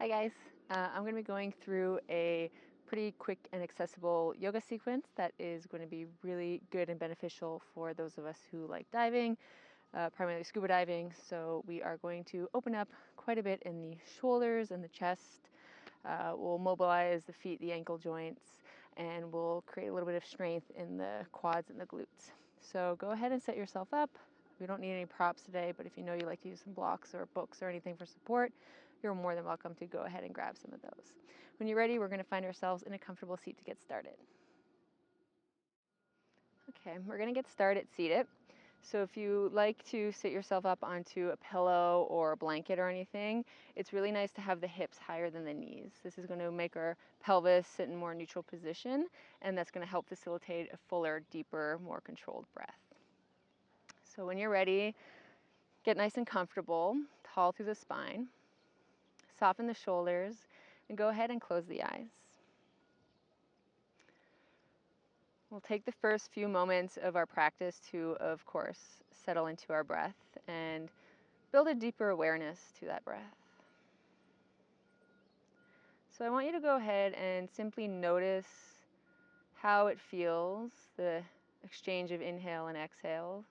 Hi guys, I'm going to be going through a pretty quick and accessible yoga sequence that is going to be really good and beneficial for those of us who like diving, primarily scuba diving. So we are going to open up quite a bit in the shoulders and the chest. We'll mobilize the feet, the ankle joints, and we'll create a little bit of strength in the quads and the glutes. So go ahead and set yourself up. We don't need any props today, but if you know you like to use some blocks or books or anything for support, you're more than welcome to go ahead and grab some of those. When you're ready, we're going to find ourselves in a comfortable seat to get started. Okay, we're going to get started seated. So if you like to sit yourself up onto a pillow or a blanket or anything, it's really nice to have the hips higher than the knees. This is going to make our pelvis sit in more neutral position, and that's going to help facilitate a fuller, deeper, more controlled breath. So when you're ready, get nice and comfortable, tall through the spine, soften the shoulders, and go ahead and close the eyes. We'll take the first few moments of our practice to, of course, settle into our breath and build a deeper awareness to that breath. So I want you to go ahead and simply notice how it feels, the exchange of inhale and exhale.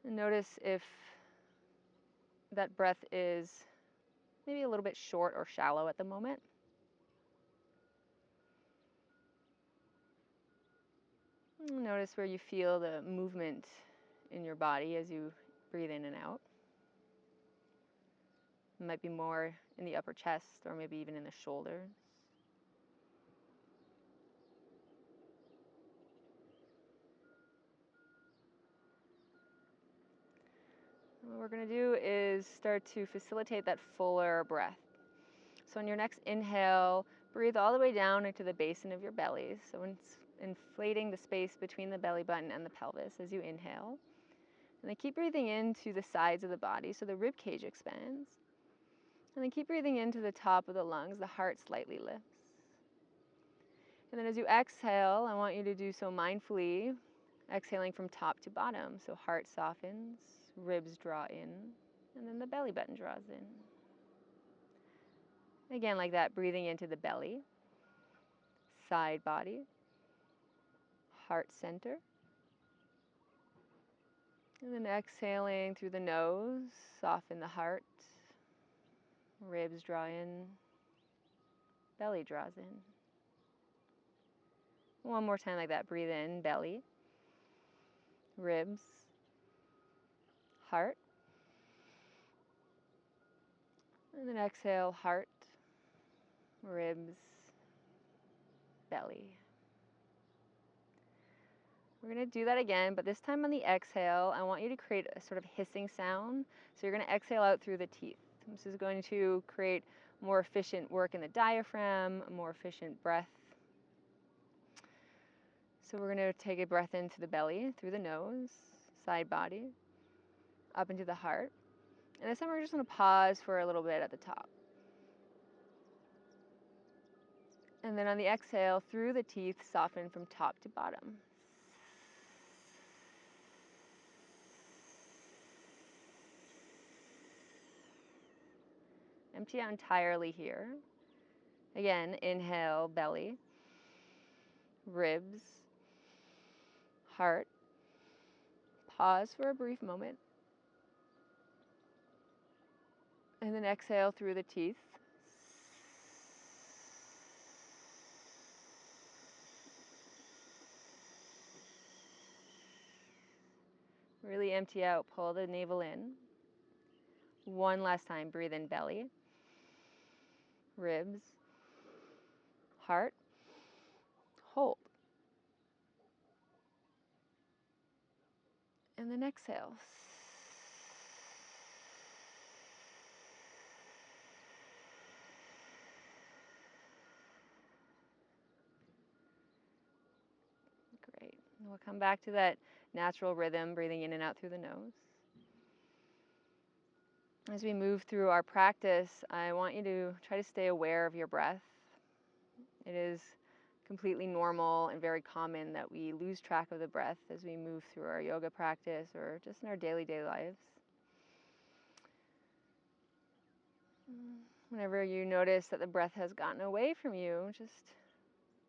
And notice if that breath is maybe a little bit short or shallow at the moment. Notice where you feel the movement in your body as you breathe in and out. It might be more in the upper chest or maybe even in the shoulders. What we're going to do is start to facilitate that fuller breath. So on your next inhale, breathe all the way down into the basin of your belly. So it's inflating the space between the belly button and the pelvis as you inhale. And then keep breathing into the sides of the body so the rib cage expands. And then keep breathing into the top of the lungs, the heart slightly lifts. And then as you exhale, I want you to do so mindfully, exhaling from top to bottom. So heart softens, ribs draw in, and then the belly button draws in. Again, like that, breathing into the belly, side body, heart center. And then exhaling through the nose, soften the heart, ribs draw in, belly draws in. One more time like that, breathe in, belly, ribs, heart. And then exhale, heart, ribs, belly. We're going to do that again, but this time on the exhale, I want you to create a sort of hissing sound. So you're going to exhale out through the teeth. This is going to create more efficient work in the diaphragm, more efficient breath. So we're going to take a breath into the belly, through the nose, side body, up into the heart. And this time we're just going to pause for a little bit at the top. And then on the exhale, through the teeth, soften from top to bottom. Empty out entirely here. Again, inhale, belly, ribs, heart. Pause for a brief moment. And then exhale through the teeth. Really empty out, pull the navel in. One last time, breathe in belly, ribs, heart, hold. And then exhale. Great. And we'll come back to that natural rhythm, breathing in and out through the nose. As we move through our practice, I want you to try to stay aware of your breath. It is completely normal and very common that we lose track of the breath as we move through our yoga practice or just in our daily lives. Whenever you notice that the breath has gotten away from you, just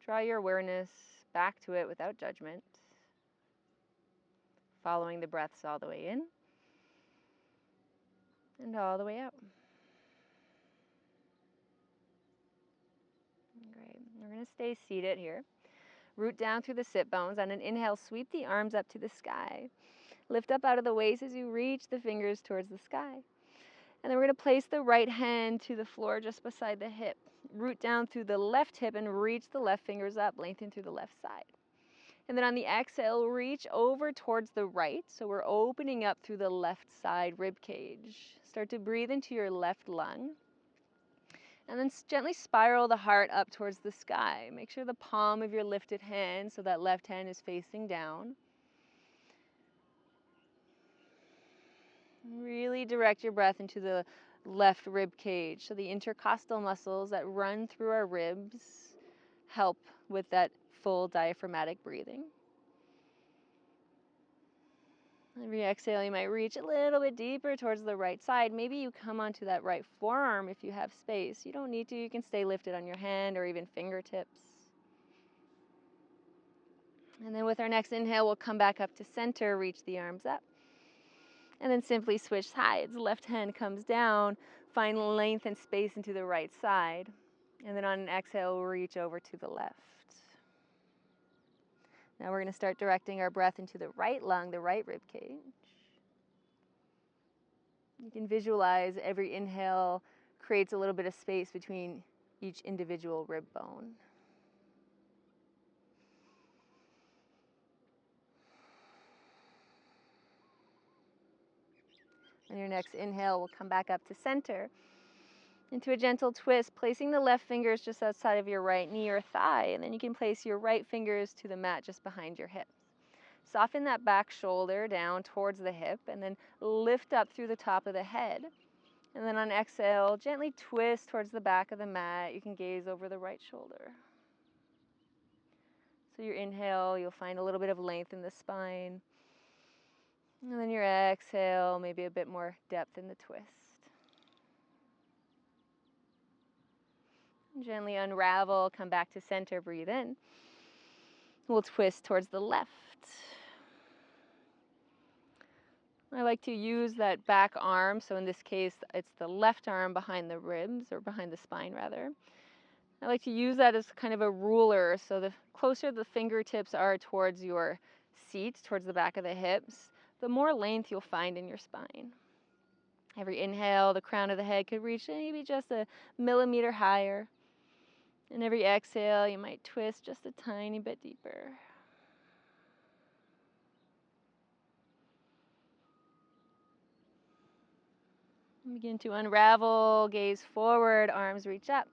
draw your awareness back to it without judgment, following the breaths all the way in and all the way out. Great. We're going to stay seated here. Root down through the sit bones. On an inhale, sweep the arms up to the sky. Lift up out of the waist as you reach the fingers towards the sky. And then we're going to place the right hand to the floor just beside the hip. Root down through the left hip and reach the left fingers up, lengthen through the left side. And then on the exhale, reach over towards the right. So we're opening up through the left side rib cage. Start to breathe into your left lung. And then gently spiral the heart up towards the sky. Make sure the palm of your lifted hand, so that left hand is facing down. Really direct your breath into the left rib cage. So the intercostal muscles that run through our ribs help with that full diaphragmatic breathing. Every exhale, you might reach a little bit deeper towards the right side. Maybe you come onto that right forearm if you have space. You don't need to. You can stay lifted on your hand or even fingertips. And then with our next inhale, we'll come back up to center, reach the arms up. And then simply switch sides. Left hand comes down, find length and space into the right side. And then on an exhale, we'll reach over to the left. Now we're going to start directing our breath into the right lung, the right rib cage. You can visualize every inhale creates a little bit of space between each individual rib bone. And your next inhale will come back up to center. Into a gentle twist, placing the left fingers just outside of your right knee or thigh, and then you can place your right fingers to the mat just behind your hips. Soften that back shoulder down towards the hip, and then lift up through the top of the head. And then on exhale, gently twist towards the back of the mat. You can gaze over the right shoulder. So your inhale, you'll find a little bit of length in the spine. And then your exhale, maybe a bit more depth in the twist. Gently unravel, come back to center, breathe in. We'll twist towards the left. I like to use that back arm, so in this case, it's the left arm behind the ribs, or behind the spine rather. I like to use that as kind of a ruler, so the closer the fingertips are towards your seat, towards the back of the hips, the more length you'll find in your spine. Every inhale, the crown of the head could reach maybe just a millimeter higher. And every exhale, you might twist just a tiny bit deeper. Begin to unravel, gaze forward, arms reach up.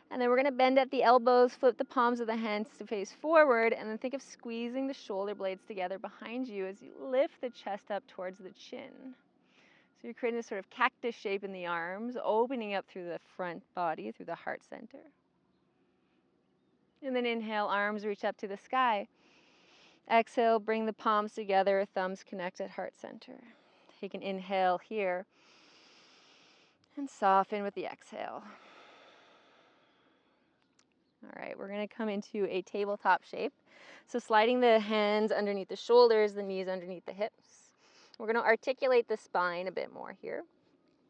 And then we're going to bend at the elbows, flip the palms of the hands to face forward, and then think of squeezing the shoulder blades together behind you as you lift the chest up towards the chin. So you're creating this sort of cactus shape in the arms, opening up through the front body, through the heart center. And then inhale, arms reach up to the sky. Exhale, bring the palms together, thumbs connect at heart center. Take an inhale here, and soften with the exhale. All right, we're going to come into a tabletop shape. So sliding the hands underneath the shoulders, the knees underneath the hips. We're going to articulate the spine a bit more here.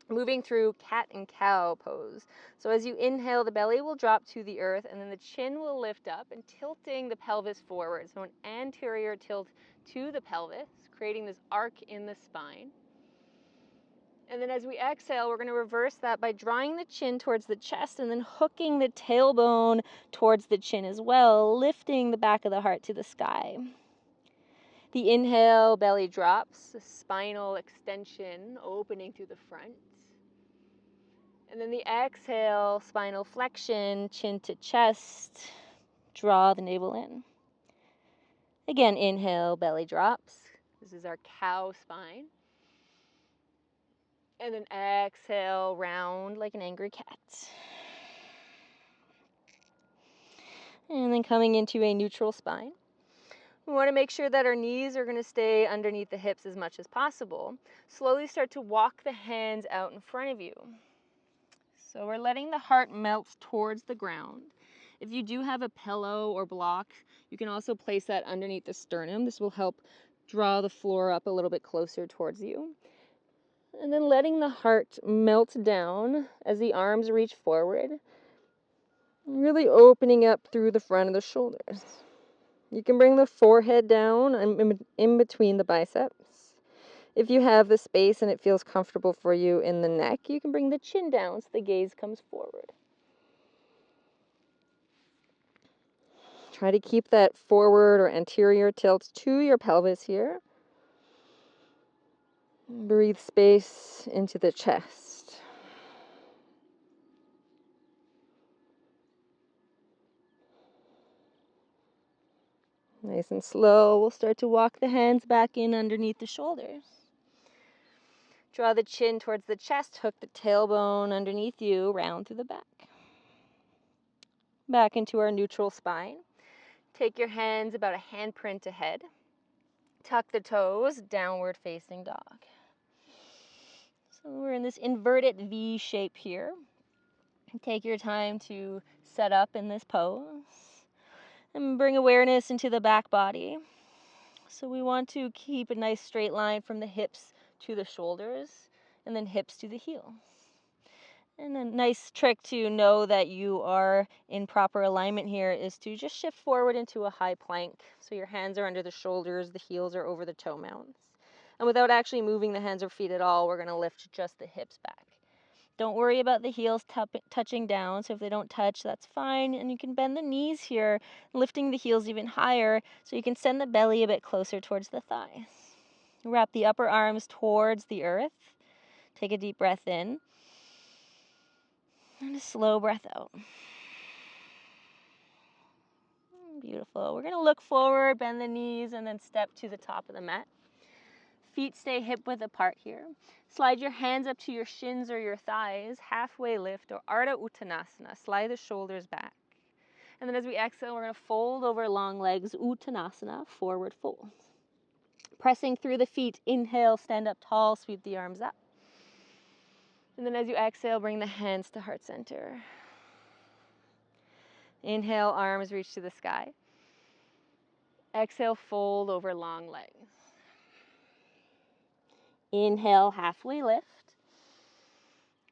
Moving through cat and cow pose. So as you inhale, the belly will drop to the earth, and then the chin will lift up and tilting the pelvis forward. So an anterior tilt to the pelvis, creating this arc in the spine. And then as we exhale, we're going to reverse that by drawing the chin towards the chest and then hooking the tailbone towards the chin as well, lifting the back of the heart to the sky. The inhale, belly drops, spinal extension, opening through the front. And then the exhale, spinal flexion, chin to chest, draw the navel in. Again, inhale, belly drops. This is our cow spine. And then exhale, round like an angry cat. And then coming into a neutral spine. We want to make sure that our knees are going to stay underneath the hips as much as possible. Slowly start to walk the hands out in front of you. So we're letting the heart melt towards the ground. If you do have a pillow or block, you can also place that underneath the sternum. This will help draw the floor up a little bit closer towards you. And then letting the heart melt down as the arms reach forward, really opening up through the front of the shoulders. You can bring the forehead down in between the biceps. If you have the space and it feels comfortable for you in the neck, you can bring the chin down so the gaze comes forward. Try to keep that forward or anterior tilt to your pelvis here. Breathe space into the chest. Nice and slow, we'll start to walk the hands back in underneath the shoulders. Draw the chin towards the chest, hook the tailbone underneath you, round through the back. Back into our neutral spine. Take your hands about a handprint ahead. Tuck the toes, downward facing dog. So we're in this inverted V shape here. Take your time to set up in this pose and bring awareness into the back body. So we want to keep a nice straight line from the hips to the shoulders and then hips to the heels. And a nice trick to know that you are in proper alignment here is to just shift forward into a high plank. So your hands are under the shoulders, the heels are over the toe mounts. And without actually moving the hands or feet at all, we're going to lift just the hips back. Don't worry about the heels touching down. So if they don't touch, that's fine. And you can bend the knees here, lifting the heels even higher so you can send the belly a bit closer towards the thighs. Wrap the upper arms towards the earth. Take a deep breath in. And a slow breath out. Beautiful. We're going to look forward, bend the knees, and then step to the top of the mat. Feet stay hip width apart here. Slide your hands up to your shins or your thighs, halfway lift, or Ardha Uttanasana. Slide the shoulders back. And then as we exhale, we're going to fold over long legs, Uttanasana, forward fold. Pressing through the feet, inhale, stand up tall, sweep the arms up. And then as you exhale, bring the hands to heart center. Inhale, arms reach to the sky. Exhale, fold over long legs. Inhale, halfway lift.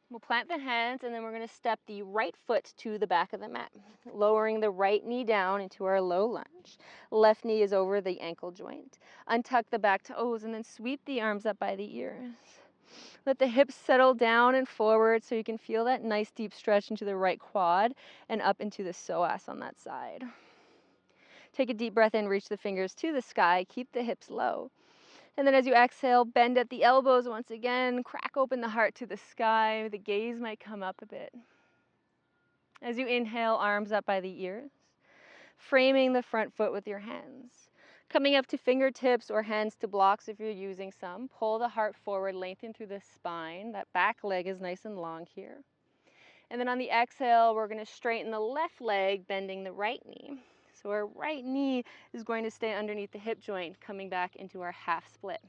We'll plant the hands and then we're going to step the right foot to the back of the mat, lowering the right knee down into our low lunge. Left knee is over the ankle joint. Untuck the back toes and then sweep the arms up by the ears. Let the hips settle down and forward so you can feel that nice deep stretch into the right quad and up into the psoas on that side. Take a deep breath in, reach the fingers to the sky, keep the hips low. And then as you exhale, bend at the elbows once again, crack open the heart to the sky. The gaze might come up a bit. As you inhale, arms up by the ears, framing the front foot with your hands. Coming up to fingertips or hands to blocks if you're using some. Pull the heart forward, lengthen through the spine. That back leg is nice and long here. And then on the exhale, we're going to straighten the left leg, bending the right knee. So our right knee is going to stay underneath the hip joint, coming back into our half split.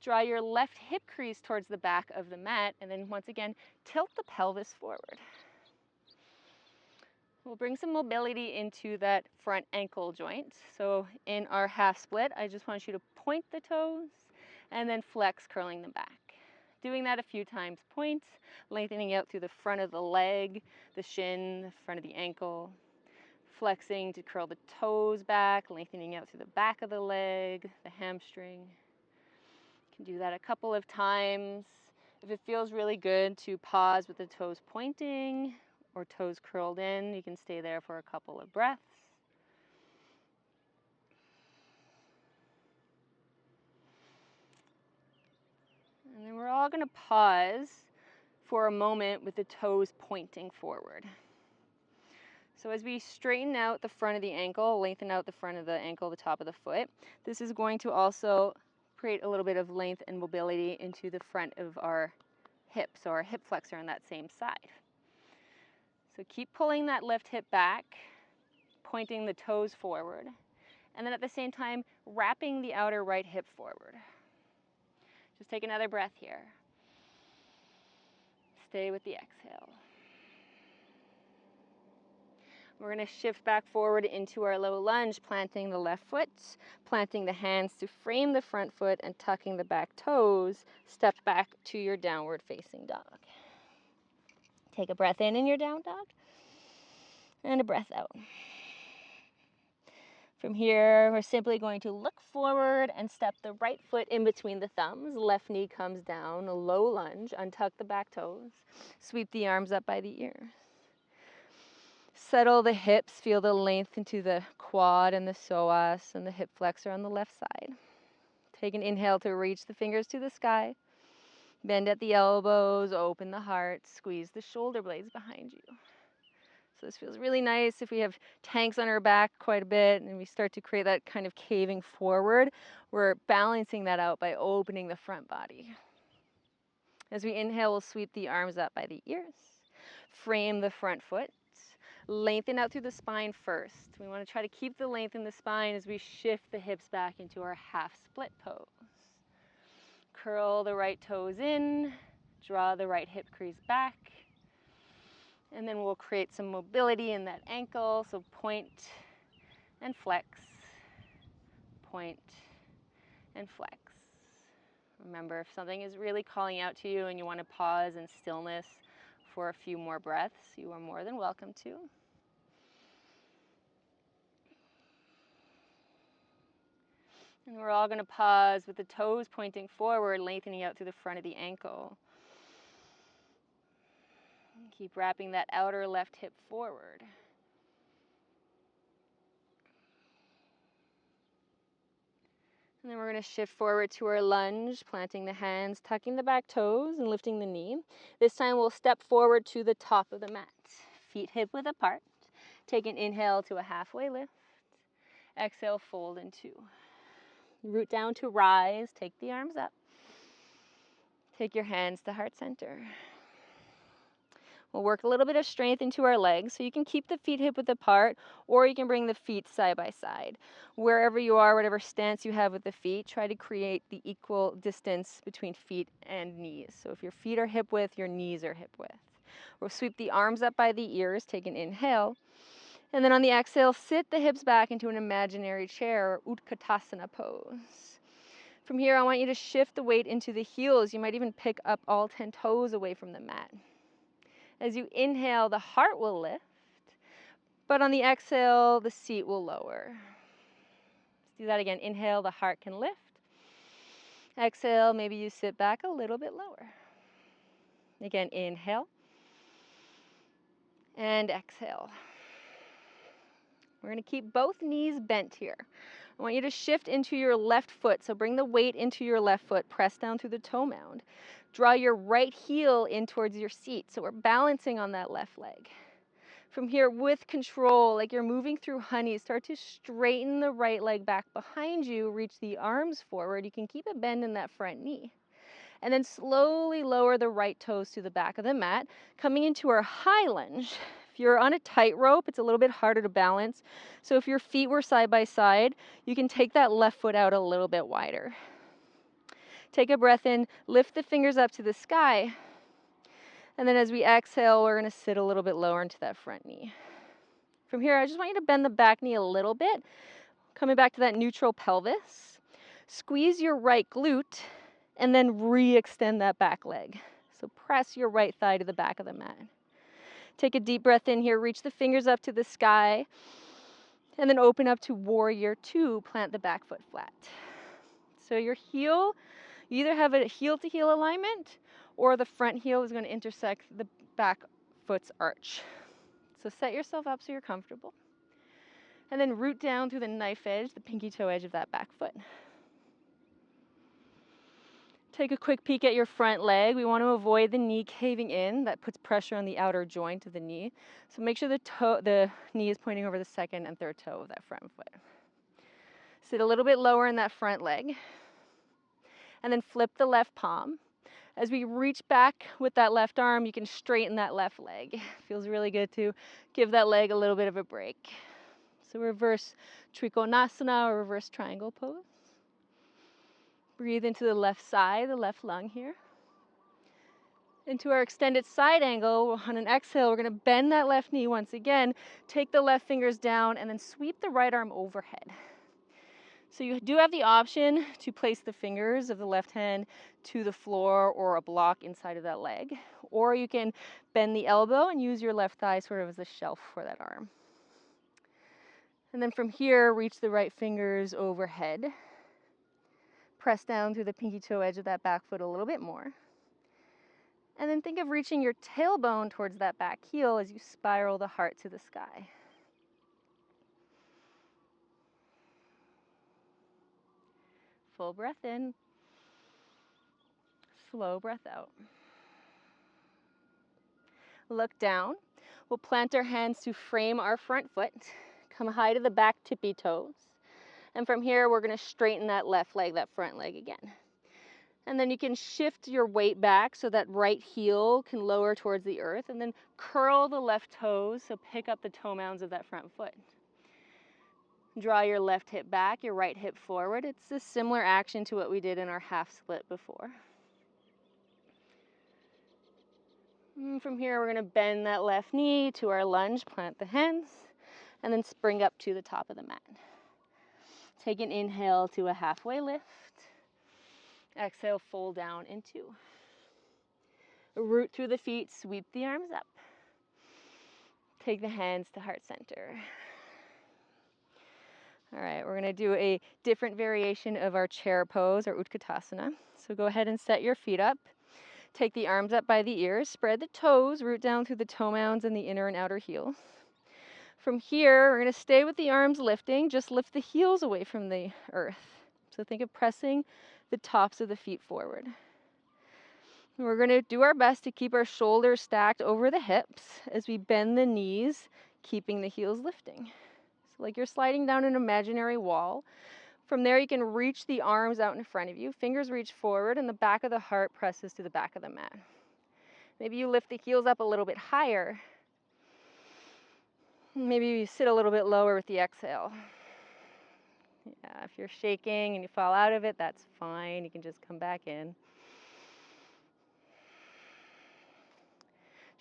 Draw your left hip crease towards the back of the mat, and then once again, tilt the pelvis forward. We'll bring some mobility into that front ankle joint. So in our half split, I just want you to point the toes and then flex, curling them back. Doing that a few times, point, lengthening out through the front of the leg, the shin, the front of the ankle. Flexing to curl the toes back, lengthening out through the back of the leg, the hamstring. You can do that a couple of times. If it feels really good to pause with the toes pointing or toes curled in, you can stay there for a couple of breaths. And then we're all going to pause for a moment with the toes pointing forward. So as we straighten out the front of the ankle, lengthen out the front of the ankle, the top of the foot, this is going to also create a little bit of length and mobility into the front of our hip, so our hip flexor on that same side. So keep pulling that left hip back, pointing the toes forward, and then at the same time, wrapping the outer right hip forward. Just take another breath here. Stay with the exhale. We're going to shift back forward into our low lunge, planting the left foot, planting the hands to frame the front foot, and tucking the back toes. Step back to your downward facing dog. Take a breath in your down dog, and a breath out. From here, we're simply going to look forward and step the right foot in between the thumbs. Left knee comes down, a low lunge, untuck the back toes, sweep the arms up by the ears. Settle the hips, feel the length into the quad and the psoas and the hip flexor on the left side. Take an inhale to reach the fingers to the sky. Bend at the elbows, open the heart, squeeze the shoulder blades behind you. So this feels really nice if we have tanks on our back quite a bit and we start to create that kind of caving forward. We're balancing that out by opening the front body. As we inhale, we'll sweep the arms up by the ears. Frame the front foot. Lengthen out through the spine first. We want to try to keep the length in the spine as we shift the hips back into our half split pose. Curl the right toes in, draw the right hip crease back, and then we'll create some mobility in that ankle. So point and flex, point and flex. Remember, if something is really calling out to you and you want to pause in stillness for a few more breaths, you are more than welcome to. And we're all going to pause with the toes pointing forward, lengthening out through the front of the ankle. Keep wrapping that outer left hip forward. And then we're going to shift forward to our lunge, planting the hands, tucking the back toes, and lifting the knee. This time we'll step forward to the top of the mat. Feet hip width apart. Take an inhale to a halfway lift. Exhale, fold in two. Root down to rise, take the arms up. Take your hands to heart center. We'll work a little bit of strength into our legs, so you can keep the feet hip width apart, or you can bring the feet side by side. Wherever you are, whatever stance you have with the feet, try to create the equal distance between feet and knees. So if your feet are hip width, your knees are hip width. We'll sweep the arms up by the ears, take an inhale, and then on the exhale, sit the hips back into an imaginary chair, or Utkatasana pose. From here, I want you to shift the weight into the heels. You might even pick up all 10 toes away from the mat. As you inhale, the heart will lift, but on the exhale, the seat will lower. Let's do that again. Inhale, the heart can lift. Exhale, maybe you sit back a little bit lower. Again, inhale and exhale. We're going to keep both knees bent here. I want you to shift into your left foot, so bring the weight into your left foot, press down through the toe mound. Draw your right heel in towards your seat, so we're balancing on that left leg. From here, with control, like you're moving through honey, start to straighten the right leg back behind you, reach the arms forward. You can keep a bend in that front knee. And then slowly lower the right toes to the back of the mat, coming into our high lunge. If you're on a tightrope, it's a little bit harder to balance. So if your feet were side by side, you can take that left foot out a little bit wider. Take a breath in, lift the fingers up to the sky. And then as we exhale, we're going to sit a little bit lower into that front knee. From here, I just want you to bend the back knee a little bit, coming back to that neutral pelvis. Squeeze your right glute, and then re-extend that back leg. So press your right thigh to the back of the mat. Take a deep breath in here, reach the fingers up to the sky, and then open up to warrior two, plant the back foot flat. So your heel, you either have a heel to heel alignment, or the front heel is going to intersect the back foot's arch. So set yourself up so you're comfortable. And then root down through the knife edge, the pinky toe edge of that back foot. Take a quick peek at your front leg. We want to avoid the knee caving in. That puts pressure on the outer joint of the knee. So make sure the knee is pointing over the second and third toe of that front foot. Sit a little bit lower in that front leg. And then flip the left palm. As we reach back with that left arm, you can straighten that left leg. Feels really good to give that leg a little bit of a break. So reverse Trikonasana, or reverse triangle pose. Breathe into the left side, the left lung here. Into our extended side angle. On an exhale, we're going to bend that left knee once again, take the left fingers down, and then sweep the right arm overhead. So you do have the option to place the fingers of the left hand to the floor or a block inside of that leg, or you can bend the elbow and use your left thigh sort of as a shelf for that arm. And then from here, reach the right fingers overhead. Press down through the pinky toe edge of that back foot a little bit more. And then think of reaching your tailbone towards that back heel as you spiral the heart to the sky. Full breath in. Slow breath out. Look down. We'll plant our hands to frame our front foot. Come high to the back tippy toes. And from here, we're going to straighten that left leg, that front leg again. And then you can shift your weight back so that right heel can lower towards the earth, and then curl the left toes, so pick up the toe mounds of that front foot. Draw your left hip back, your right hip forward. It's a similar action to what we did in our half split before. And from here, we're going to bend that left knee to our lunge, plant the hands, and then spring up to the top of the mat. Take an inhale to a halfway lift. Exhale, fold down in two. Root through the feet, sweep the arms up. Take the hands to heart center. All right, we're going to do a different variation of our chair pose, our Utkatasana. So go ahead and set your feet up. Take the arms up by the ears, spread the toes, root down through the toe mounds and the inner and outer heels. From here, we're going to stay with the arms lifting, just lift the heels away from the earth. So think of pressing the tops of the feet forward. And we're going to do our best to keep our shoulders stacked over the hips as we bend the knees, keeping the heels lifting. So like you're sliding down an imaginary wall. From there, you can reach the arms out in front of you. Fingers reach forward, and the back of the heart presses to the back of the mat. Maybe you lift the heels up a little bit higher. Maybe you sit a little bit lower with the exhale. Yeah, if you're shaking and you fall out of it, that's fine. You can just come back in.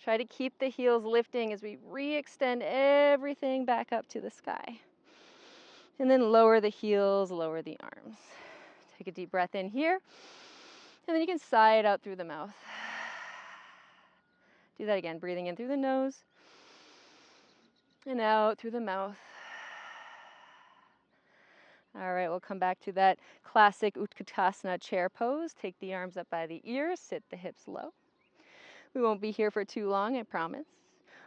Try to keep the heels lifting as we re-extend everything back up to the sky. And then lower the heels, lower the arms. Take a deep breath in here. And then you can sigh it out through the mouth. Do that again, breathing in through the nose and out through the mouth. All right, we'll come back to that classic Utkatasana chair pose. Take the arms up by the ears, sit the hips low. We won't be here for too long, I promise.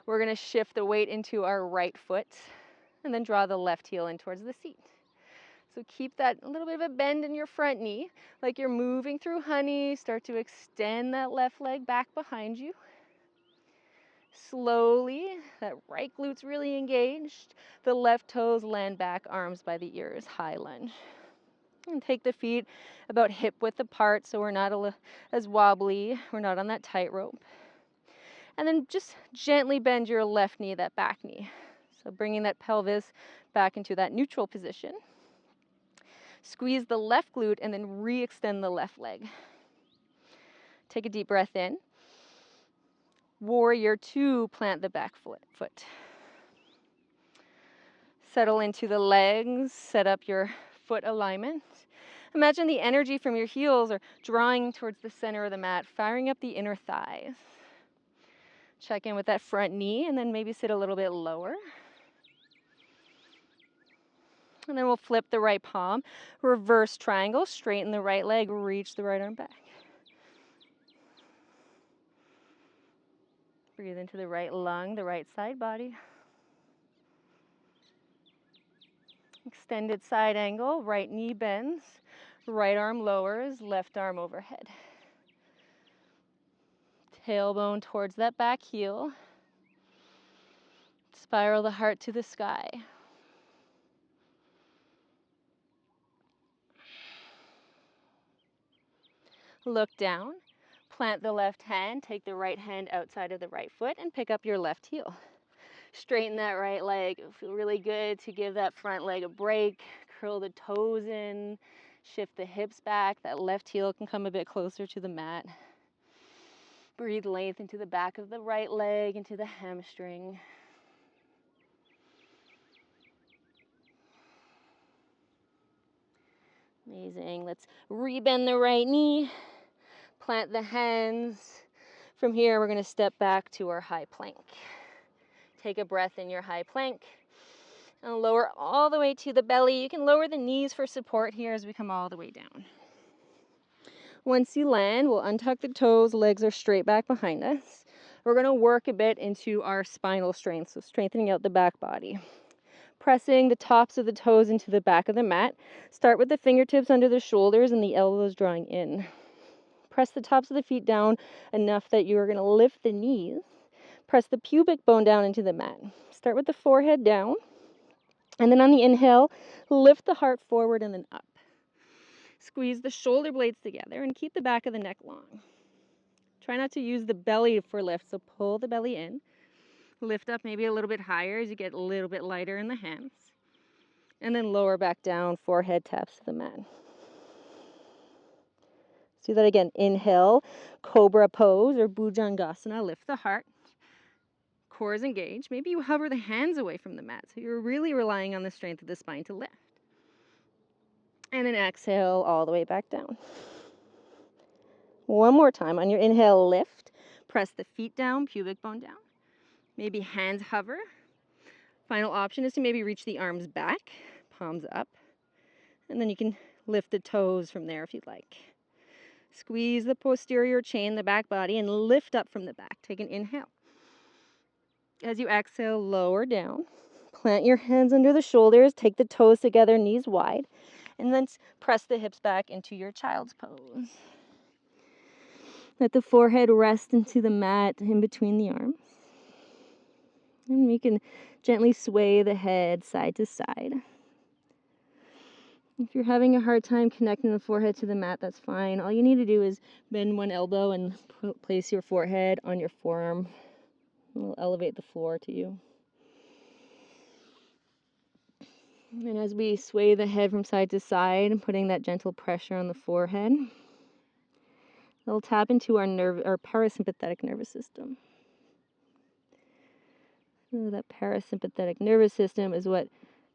We're going to shift the weight into our right foot and then draw the left heel in towards the seat. So keep that a little bit of a bend in your front knee, like you're moving through honey. Start to extend that left leg back behind you. Slowly, that right glute's really engaged. The left toes land back, arms by the ears, high lunge. And take the feet about hip width apart so we're not as wobbly. We're not on that tightrope. And then just gently bend your left knee, that back knee. So bringing that pelvis back into that neutral position. Squeeze the left glute and then re-extend the left leg. Take a deep breath in. Warrior two, plant the back foot. Settle into the legs, set up your foot alignment. Imagine the energy from your heels are drawing towards the center of the mat, firing up the inner thighs. Check in with that front knee and then maybe sit a little bit lower. And then we'll flip the right palm, reverse triangle, straighten the right leg, reach the right arm back. Breathe into the right lung, the right side body. Extended side angle, right knee bends, right arm lowers, left arm overhead. Tailbone towards that back heel. Spiral the heart to the sky. Look down, plant the left hand, take the right hand outside of the right foot and pick up your left heel. Straighten that right leg. It'll feel really good to give that front leg a break. Curl the toes in, shift the hips back. That left heel can come a bit closer to the mat. Breathe length into the back of the right leg, into the hamstring. Amazing. Let's rebend the right knee, plant the hands. From here, we're going to step back to our high plank. Take a breath in your high plank and lower all the way to the belly. You can lower the knees for support here as we come all the way down. Once you land, we'll untuck the toes, legs are straight back behind us. We're going to work a bit into our spinal strength, so strengthening out the back body. Pressing the tops of the toes into the back of the mat. Start with the fingertips under the shoulders and the elbows drawing in. Press the tops of the feet down enough that you are going to lift the knees. Press the pubic bone down into the mat. Start with the forehead down. And then on the inhale, lift the heart forward and then up. Squeeze the shoulder blades together and keep the back of the neck long. Try not to use the belly for lift, so pull the belly in. Lift up maybe a little bit higher as you get a little bit lighter in the hands. And then lower back down, forehead taps to the mat. Let's do that again. Inhale, cobra pose or bhujangasana. Lift the heart. Core is engaged. Maybe you hover the hands away from the mat, so you're really relying on the strength of the spine to lift. And then exhale all the way back down. One more time. On your inhale, lift. Press the feet down, pubic bone down. Maybe hands hover. Final option is to maybe reach the arms back, palms up. And then you can lift the toes from there if you'd like. Squeeze the posterior chain, the back body, and lift up from the back. Take an inhale. As you exhale, lower down. Plant your hands under the shoulders. Take the toes together, knees wide. And then press the hips back into your child's pose. Let the forehead rest into the mat in between the arms. And we can gently sway the head side to side. If you're having a hard time connecting the forehead to the mat, that's fine. All you need to do is bend one elbow and place your forehead on your forearm. We'll elevate the floor to you. And as we sway the head from side to side, putting that gentle pressure on the forehead, it'll tap into our parasympathetic nervous system. So that parasympathetic nervous system is what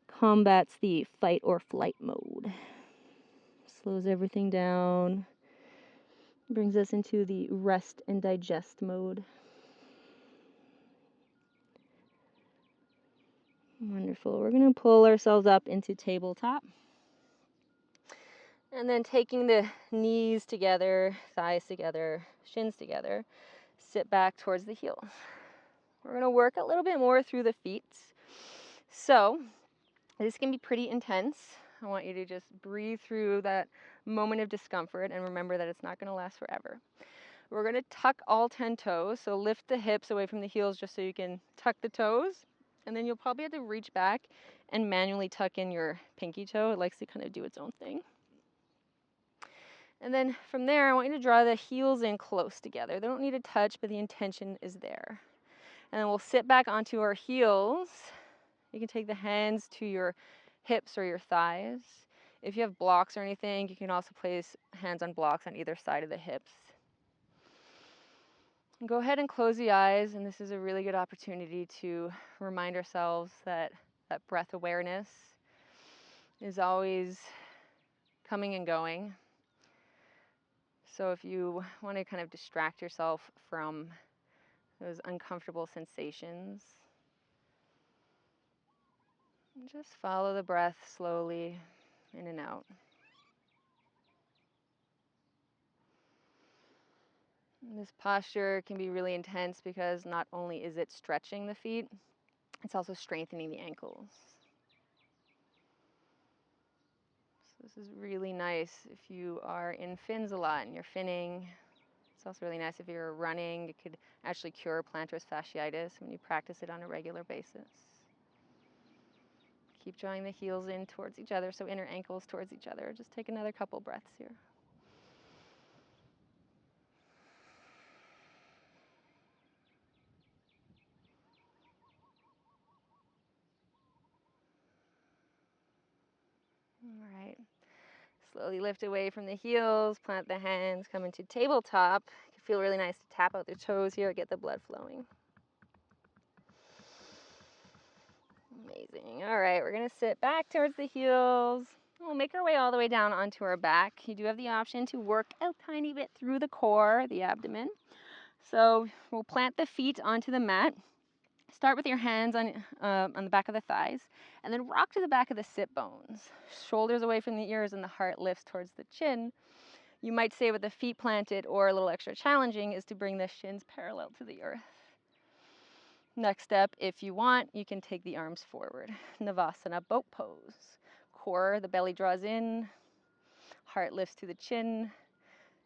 combats the fight or flight mode. Slows everything down, brings us into the rest and digest mode. Wonderful. We're going to pull ourselves up into tabletop. And then taking the knees together, thighs together, shins together, sit back towards the heels. We're going to work a little bit more through the feet. So this can be pretty intense. I want you to just breathe through that moment of discomfort and remember that it's not going to last forever. We're going to tuck all 10 toes, so lift the hips away from the heels just so you can tuck the toes. And then you'll probably have to reach back and manually tuck in your pinky toe. It likes to kind of do its own thing. And then from there, I want you to draw the heels in close together. They don't need to touch, but the intention is there. And then we'll sit back onto our heels. You can take the hands to your hips or your thighs. If you have blocks or anything, you can also place hands on blocks on either side of the hips. And go ahead and close the eyes, and this is a really good opportunity to remind ourselves that that breath awareness is always coming and going. So if you want to kind of distract yourself from those uncomfortable sensations, just follow the breath slowly in and out. And this posture can be really intense because not only is it stretching the feet, it's also strengthening the ankles. So this is really nice if you are in fins a lot and you're finning. It's also really nice if you're running. It could actually cure plantar fasciitis when you practice it on a regular basis. Keep drawing the heels in towards each other, so inner ankles towards each other. Just take another couple breaths here. All right. Slowly lift away from the heels, plant the hands, come into tabletop. Feel really nice to tap out the toes here, get the blood flowing. Amazing. All right, we're gonna sit back towards the heels. We'll make our way all the way down onto our back. You do have the option to work a tiny bit through the core, the abdomen. So we'll plant the feet onto the mat. Start with your hands on the back of the thighs, and then rock to the back of the sit bones. Shoulders away from the ears and the heart lifts towards the chin. You might say with the feet planted, or a little extra challenging, is to bring the shins parallel to the earth. Next step, if you want, you can take the arms forward. Navasana, boat pose. Core, the belly draws in, heart lifts to the chin.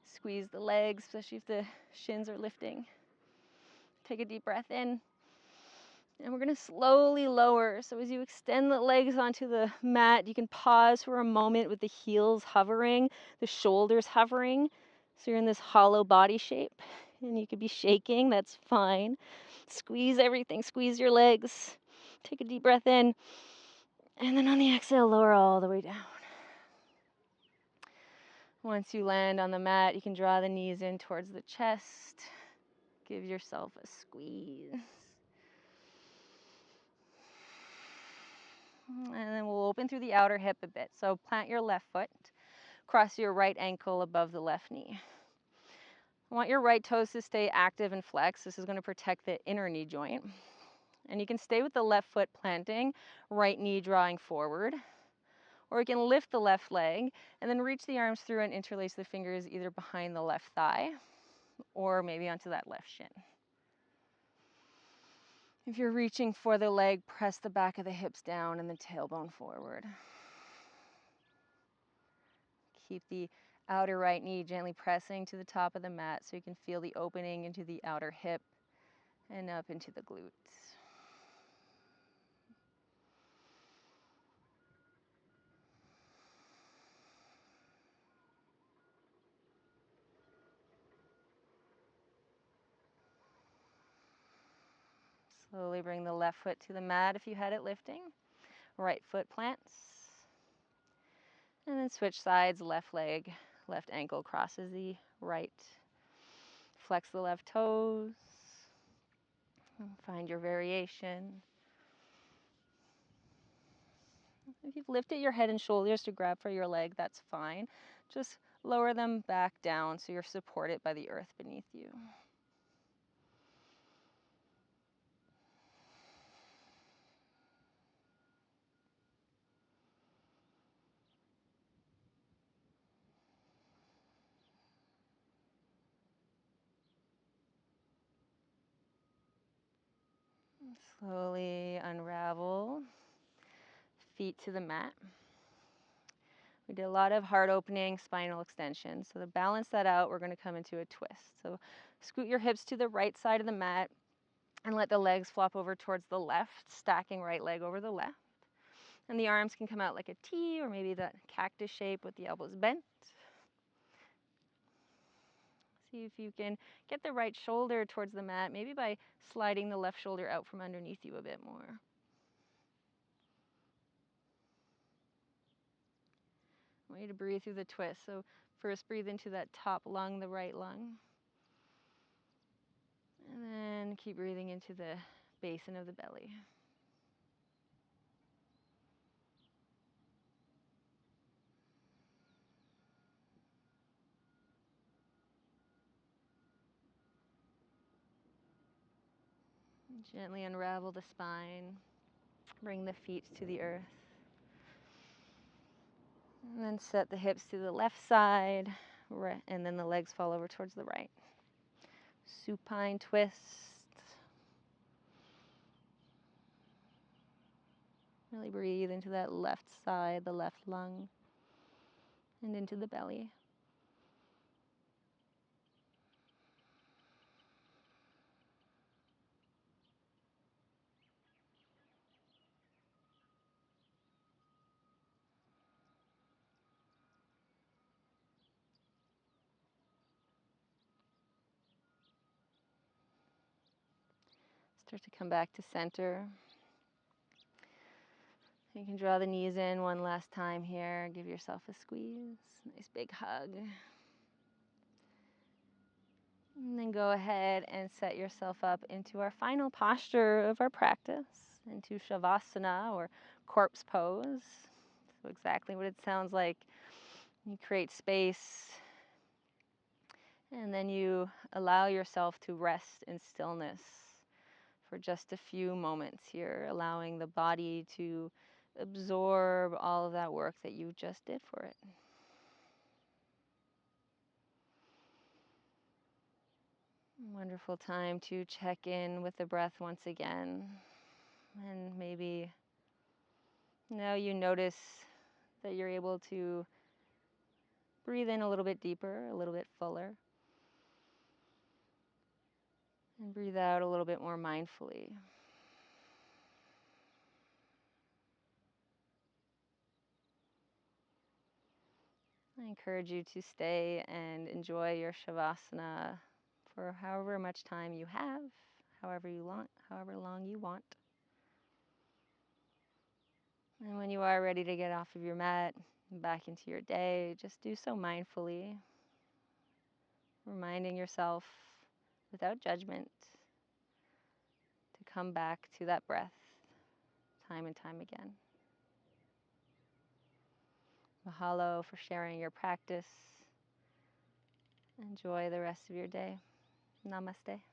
Squeeze the legs, especially if the shins are lifting. Take a deep breath in. And we're gonna slowly lower. So as you extend the legs onto the mat, you can pause for a moment with the heels hovering, the shoulders hovering. So you're in this hollow body shape, and you could be shaking, that's fine. Squeeze everything, squeeze your legs. Take a deep breath in, and then on the exhale, lower all the way down. Once you land on the mat, you can draw the knees in towards the chest. Give yourself a squeeze. And then we'll open through the outer hip a bit. So plant your left foot, cross your right ankle above the left knee. I want your right toes to stay active and flexed. This is going to protect the inner knee joint. And you can stay with the left foot planting, right knee drawing forward. Or you can lift the left leg and then reach the arms through and interlace the fingers either behind the left thigh or maybe onto that left shin. If you're reaching for the leg, press the back of the hips down and the tailbone forward. Keep the outer right knee gently pressing to the top of the mat so you can feel the opening into the outer hip and up into the glutes. Slowly bring the left foot to the mat if you had it lifting. Right foot plants. And then switch sides, left leg, left ankle crosses the right. Flex the left toes. Find your variation. If you've lifted your head and shoulders to grab for your leg, that's fine. Just lower them back down so you're supported by the earth beneath you. Slowly unravel, feet to the mat. We did a lot of heart opening, spinal extension. So to balance that out, we're going to come into a twist. So scoot your hips to the right side of the mat and let the legs flop over towards the left, stacking right leg over the left. And the arms can come out like a T or maybe that cactus shape with the elbows bent. See if you can get the right shoulder towards the mat, maybe by sliding the left shoulder out from underneath you a bit more. I want you to breathe through the twist. So first breathe into that top lung, the right lung. And then keep breathing into the basin of the belly. Gently unravel the spine. Bring the feet to the earth. And then set the hips to the left side, and then the legs fall over towards the right. Supine twist. Really breathe into that left side, the left lung, and into the belly. Start to come back to center. You can draw the knees in one last time here. Give yourself a squeeze. Nice big hug. And then go ahead and set yourself up into our final posture of our practice, into Shavasana or corpse pose. So exactly what it sounds like. You create space and then you allow yourself to rest in stillness for just a few moments here, allowing the body to absorb all of that work that you just did for it. Wonderful time to check in with the breath once again. And maybe now you notice that you're able to breathe in a little bit deeper, a little bit fuller, and breathe out a little bit more mindfully. I encourage you to stay and enjoy your Shavasana for however much time you have, however long you want. And when you are ready to get off of your mat and back into your day, just do so mindfully, reminding yourself without judgment to come back to that breath time and time again. Mahalo for sharing your practice. Enjoy the rest of your day. Namaste.